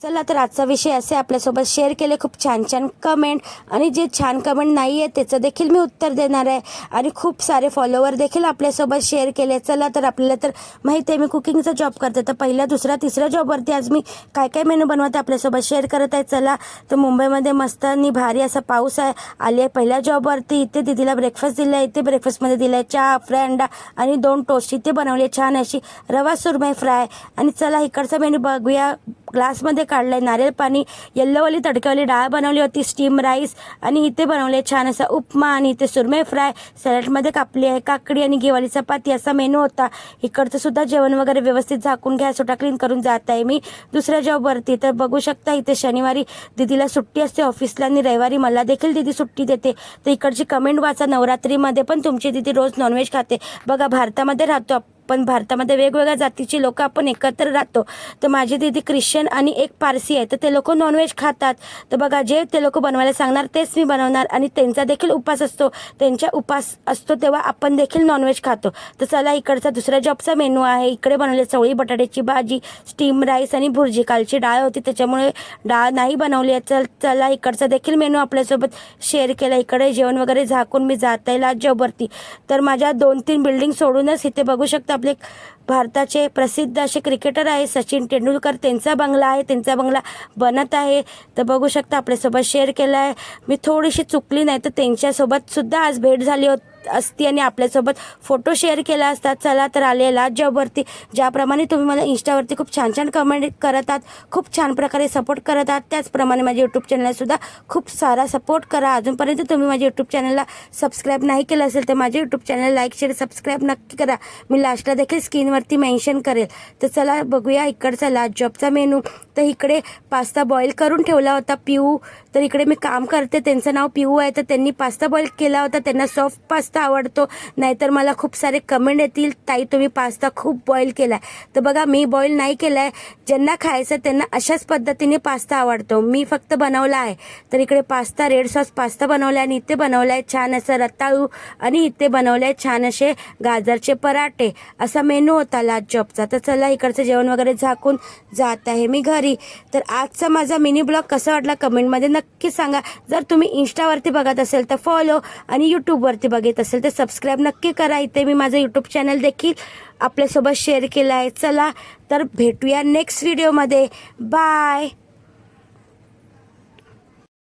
चला तर आजचा विषय असे आपल्यासोबत शेअर केले खूप छान छान कमेंट, आणि जे छान कमेंट नाही आहे त्याचं देखील मी उत्तर देणार आहे, आणि खूप सारे फॉलोवर देखील आपल्यासोबत शेअर केले. चला तर आपल्याला तर माहिती आहे मी कुकिंगचा जॉब करते, तर पहिला दुसरा तिसरा जॉबवरती आज मी काय काय मेनू बनवते आपल्यासोबत शेअर करत आहे. चला तर मुंबईमध्ये मस्त आणि भारी असा पाऊस आहे आली आहे. पहिल्या जॉबवरती इथे दीदीला ब्रेकफास्ट दिला आहे. इथे ब्रेकफास्टमध्ये दिला आहे चहा, फ्राय अंडा आणि 2 टोस्ट. इथे बनवले छान अशी रवा सुरमई फ्राय. आणि चला इकडचा मेनू बघूया. ग्लासमध्ये काढलं आहे नारळ पाणी, येल्लोवाली तडक्यावाली डाळ बनवली होती, स्टीम राईस, आणि इथे बनवले छान असा उपमा, आणि इथे सुरमई फ्राय, सॅलडमध्ये कापली आहे काकडी आणि घेवाली चपाती असा मेनू होता. इकडचं सुद्धा जेवण वगैरे व्यवस्थित झाकून घ्या, सुटा क्लीन करून जात आहे मी दुसऱ्या जॉबवरती. तर बघू शकता इथे शनिवारी दीदीला सुट्टी असते ऑफिसला, आणि रविवारी मला देखील दीदी सुट्टी देते. तर इकडची कमेंट वाचा. नवरात्रीमध्ये पण तुमची दीदी रोज नॉनव्हेज खाते. बघा भारतामध्ये राहतो पण भारतामध्ये वेगवेगळ्या जातीची लोक आपण एकत्र राहतो. तर माझी दीदी ख्रिश्चन आणि एक पारसी आहे, तर ते लोक नॉनव्हेज खातात. तर बघा जे ते लोक बनवायला सांगणार तेच मी बनवणार, आणि त्यांचा देखील उपास असतो. त्यांच्या उपास असतो तेव्हा आपण देखील नॉनव्हेज खातो. तर चला इकडचा दुसऱ्या जॉबचा मेनू आहे. इकडे बनवले चवळी बटाट्याची भाजी, स्टीम राईस आणि भुर्जी. कालची डाळ होती त्याच्यामुळे डाळ नाही बनवली आहे. चला इकडचा देखील मेनू आपल्यासोबत शेअर केला. इकडे जेवण वगैरे झाकून मी जात आहे लास्ट जॉबवरती. तर माझ्या 2-3 बिल्डिंग सोडूनच इथे बघू शकता आपले भारताचे प्रसिद्ध असे क्रिकेटर आहे सचिन तेंडुलकर, त्यांचा बंगला आहे. त्यांचा बंगला बनत आहे. तर बघू शकता आपल्यासोबत शेअर केला आहे. मी थोडीशी चुकली नाही तर त्यांच्यासोबत सुद्धा आज भेट झाली असती आणि आपल्यासोबत फोटो शेअर केला असतात. चला तर आले लास्ट जॉबवरती. ज्याप्रमाणे तुम्ही मला इंस्टावरती खूप छान छान कमेंट करत आहात, खूप छान प्रकारे सपोर्ट करत आहात, त्याचप्रमाणे माझ्या यूट्यूब चॅनलसुद्धा खूप सारा सपोर्ट करा. अजूनपर्यंत तुम्ही माझ्या यूट्यूब चॅनलला सबस्क्राईब नाही केलं असेल तर माझ्या YouTube channel like share subscribe नक्की करा. मी लास्टला देखील स्क्रीनवरती मेन्शन करेल. तर चला बघूया इकडचा लास्ट जॉबचा मेनू. तर इकडे पास्ता बॉईल करून ठेवला होता पिऊ. तर इकडे मी काम करते, त्यांचं नाव पिऊ आहे, तर त्यांनी पास्ता बॉईल केला होता. त्यांना सॉफ्ट पास्ता आवडतो, नाहीतर मला खूप सारे कमेंट येतील ताई तुम्ही पास्ता खूप बॉईल केला आहे. तर बघा मी बॉईल नाही केला आहे. ज्यांना खायचं त्यांना अशाच पद्धतीने पास्ता आवडतो, मी फक्त बनवला आहे. तर इकडे पास्ता रेड सॉस पास्ता बनवला आहे, आणि इथे बनवला आहे छान असं रताळू, आणि इथे बनवले आहे छान असे गाजरचे पराठे. असा मेनू होता लास्ट जॉबचा. तर चला इकडचं जेवण वगैरे झाकून जात आहे मी घरी. तर आजचा माझा मिनी ब्लॉग कसा वाटला कमेंटमध्ये नक्की सांगा. जर तुम्ही इंस्टावरती बघत असेल तर फॉलो, आणि यूट्यूबवरती बघत असेल तर सबस्क्राईब नक्की करा. इथे मी माझं यूट्यूब चॅनल देखील आपल्यासोबत शेअर केलं आहे. चला तर भेटूया नेक्स्ट व्हिडिओमध्ये. बाय.